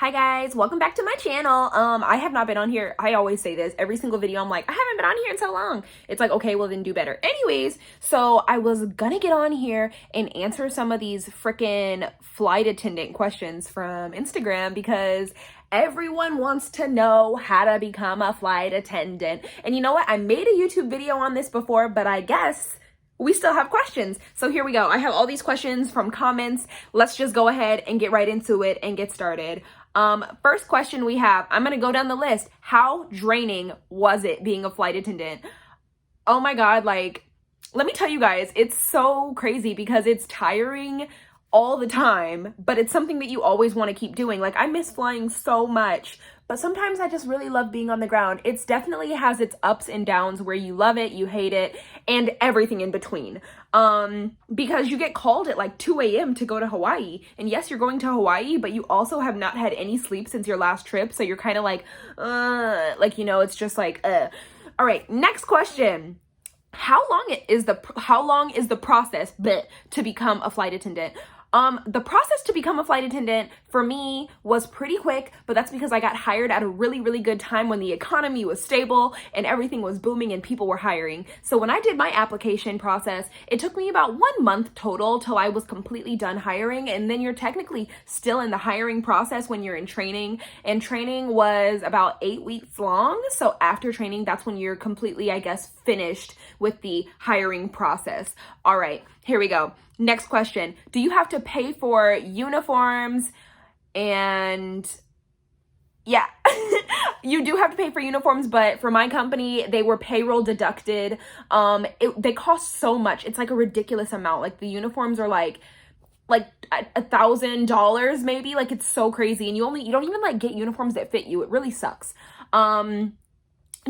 Hi guys, welcome back to my channel. I have not been on here. I always say this every single video. I'm like, I haven't been on here in so long. It's like, okay, well then do better. Anyways, so I was gonna get on here and answer some of these freaking flight attendant questions from Instagram because everyone wants to know how to become a flight attendant. And you know what? I made a YouTube video on this before, but I guess we still have questions. So here we go. I have all these questions from comments. Let's just go ahead and get right into it and get started. First question we have, I'm going to go down the list. How draining was it being a flight attendant? Oh my God. Like, let me tell you guys, it's so crazy because it's tiring all the time, but it's something that you always want to keep doing. Like, I miss flying so much, but sometimes I just really love being on the ground. It's definitely has its ups and downs where you love it, you hate it, and everything in between. Because you get called at like 2 a.m. to go to Hawaii. And yes, you're going to Hawaii, but you also have not had any sleep since your last trip. So you're kind of like, it's just like, All right, next question. How long is the process to become a flight attendant? The process to become a flight attendant for me was pretty quick, but that's because I got hired at a really, really good time when the economy was stable and everything was booming and people were hiring. So when I did my application process, it took me about 1 month total till I was completely done hiring. And then you're technically still in the hiring process when you're in training, and training was about 8 weeks long. So after training, that's when you're completely, I guess, finished with the hiring process. All right, here we go. Next question. Do you have to pay for uniforms? And yeah, you do have to pay for uniforms, but for my company, they were payroll deducted. They cost so much. It's like a ridiculous amount. Like the uniforms are like $1,000 maybe. Like it's so crazy. And you don't even like get uniforms that fit you. It really sucks.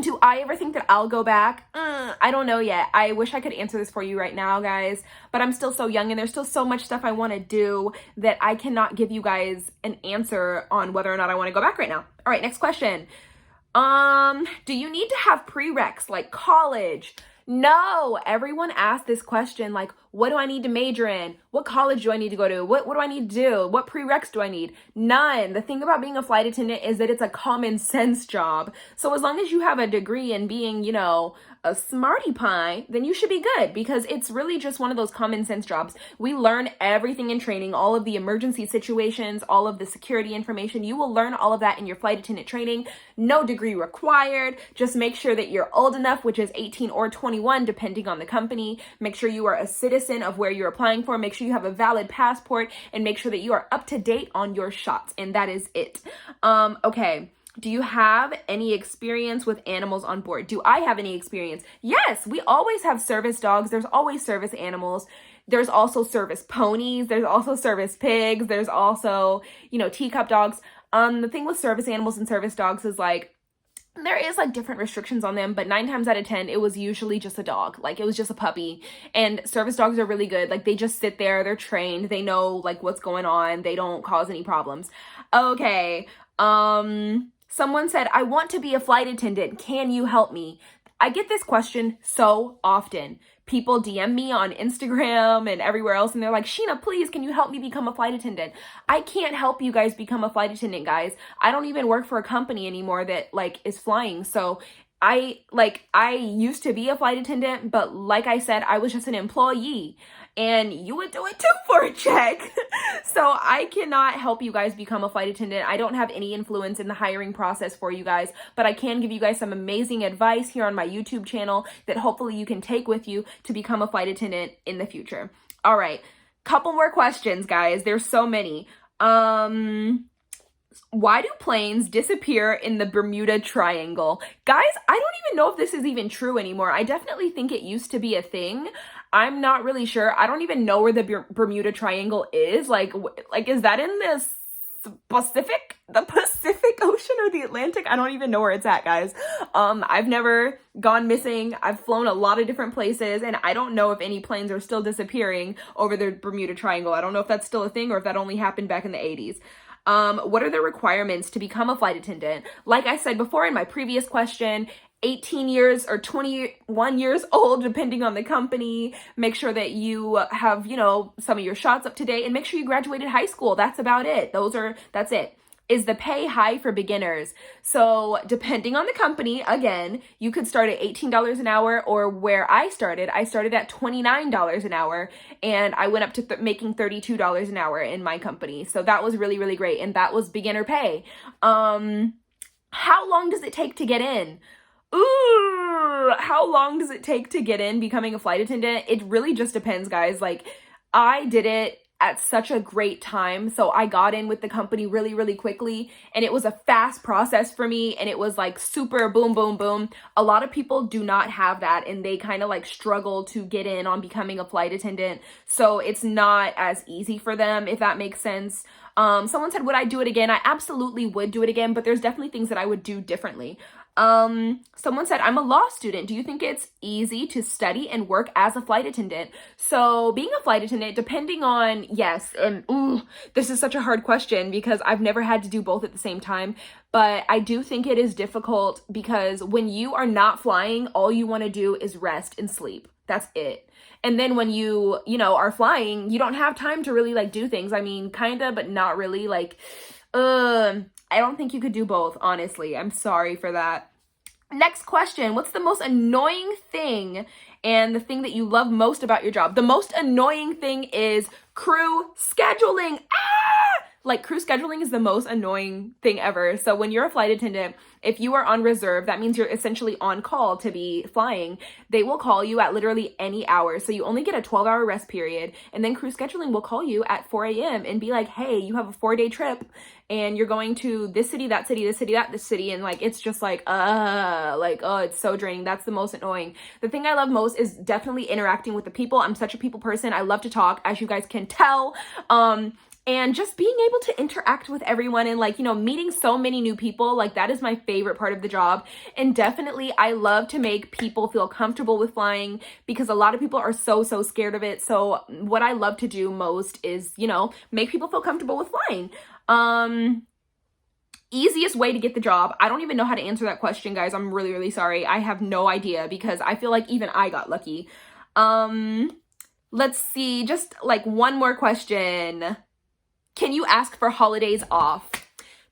Do I ever think that I'll go back? I don't know yet. I wish I could answer this for you right now, guys, but I'm still so young and there's still so much stuff I want to do that I cannot give you guys an answer on whether or not I want to go back right now. All right, next question. Do you need to have prereqs like college? No, everyone asks this question, like, what do I need to major in? What college do I need to go to? What do I need to do? What prereqs do I need? None. The thing about being a flight attendant is that it's a common sense job. So as long as you have a degree in being, a smarty pie, then you should be good because it's really just one of those common sense jobs. We learn everything in training, all of the emergency situations, all of the security information. You will learn all of that in your flight attendant training. No degree required. Just make sure that you're old enough, which is 18 or 21, depending on the company. Make sure you are a citizen of where you're applying for. Make sure you have a valid passport and make sure that you are up to date on your shots. And that is it. Okay. Do you have any experience with animals on board? Do I have any experience? Yes, we always have service dogs. There's always service animals. There's also service ponies. There's also service pigs. There's also, teacup dogs. The thing with service animals and service dogs is like, there is like different restrictions on them, but 9 times out of 10, it was usually just a dog. Like it was just a puppy. And service dogs are really good. Like they just sit there. They're trained. They know like what's going on. They don't cause any problems. Okay. Someone said, I want to be a flight attendant. Can you help me? I get this question so often. People DM me on Instagram and everywhere else, and they're like, Sheena, please, can you help me become a flight attendant? I can't help you guys become a flight attendant, guys. I don't even work for a company anymore that like is flying. So I used to be a flight attendant, but like I said, I was just an employee. And you would do it too for a check. So I cannot help you guys become a flight attendant. I don't have any influence in the hiring process for you guys, but I can give you guys some amazing advice here on my YouTube channel that hopefully you can take with you to become a flight attendant in the future. All right, couple more questions, guys. There's so many. Why do planes disappear in the Bermuda Triangle? Guys, I don't even know if this is even true anymore. I definitely think it used to be a thing. I'm not really sure. I don't even know where the Bermuda Triangle is. Like, is that in the Pacific Ocean or the Atlantic? I don't even know where it's at, guys. I've never gone missing. I've flown a lot of different places, and I don't know if any planes are still disappearing over the Bermuda Triangle. I don't know if that's still a thing or if that only happened back in the 80s. What are the requirements to become a flight attendant? Like I said before in my previous question, 18 years or 21 years old, depending on the company. Make sure that you have, some of your shots up to date, and make sure you graduated high school. That's about it. That's it. is the pay high for beginners? So depending on the company, again, you could start at $18 an hour, or where I started at $29 an hour, and I went up to making $32 an hour in my company. So that was really, really great, and that was beginner pay. How long does it take to get in? Ooh, how long does it take to get in becoming a flight attendant? It really just depends, guys. Like, I did it at such a great time. So I got in with the company really, really quickly, and it was a fast process for me, and it was like super boom, boom, boom. A lot of people do not have that, and they kind of like struggle to get in on becoming a flight attendant. So it's not as easy for them, if that makes sense. Someone said, would I do it again? I absolutely would do it again, but there's definitely things that I would do differently. Someone said, I'm a law student. Do you think it's easy to study and work as a flight attendant? So being a flight attendant, depending on, yes, and this is such a hard question because I've never had to do both at the same time, but I do think it is difficult because when you are not flying, all you want to do is rest and sleep. That's it. And then when you are flying, you don't have time to really like do things. I mean, kind of, but not really. Like, I don't think you could do both, honestly. I'm sorry for that. Next question. What's the most annoying thing and the thing that you love most about your job? The most annoying thing is crew scheduling. Like, crew scheduling is the most annoying thing ever. So when you're a flight attendant, if you are on reserve, that means you're essentially on call to be flying. They will call you at literally any hour. So you only get a 12-hour rest period. And then crew scheduling will call you at 4 a.m. and be like, hey, you have a 4-day trip and you're going to this city, that city, this city, this city. And like, it's just like, it's so draining. That's the most annoying. The thing I love most is definitely interacting with the people. I'm such a people person. I love to talk, as you guys can tell. And just being able to interact with everyone and like, meeting so many new people, like that is my favorite part of the job. And definitely I love to make people feel comfortable with flying because a lot of people are so scared of it. So what I love to do most is, make people feel comfortable with flying. Easiest way to get the job. I don't even know how to answer that question, guys. I'm really, really sorry. I have no idea because I feel like even I got lucky. Let's see, just like one more question. Can you ask for holidays off?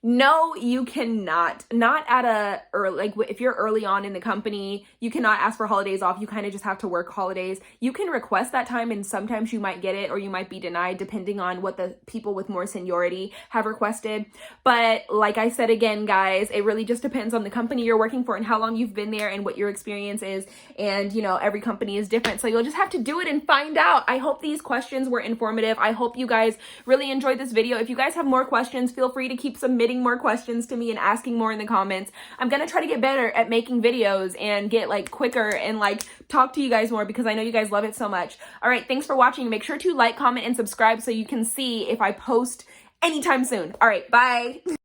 No, you cannot. Not at if you're early on in the company, you cannot ask for holidays off. You kind of just have to work holidays. You can request that time and sometimes you might get it or you might be denied depending on what the people with more seniority have requested. But like I said again, guys, it really just depends on the company you're working for and how long you've been there and what your experience is. And every company is different. So you'll just have to do it and find out. I hope these questions were informative. I hope you guys really enjoyed this video. If you guys have more questions, feel free to keep submitting more questions to me and asking more in the comments. I'm gonna try to get better at making videos and get like quicker and like talk to you guys more because I know you guys love it so much. All right, thanks for watching. Make sure to like, comment, and subscribe so you can see if I post anytime soon. All right, bye.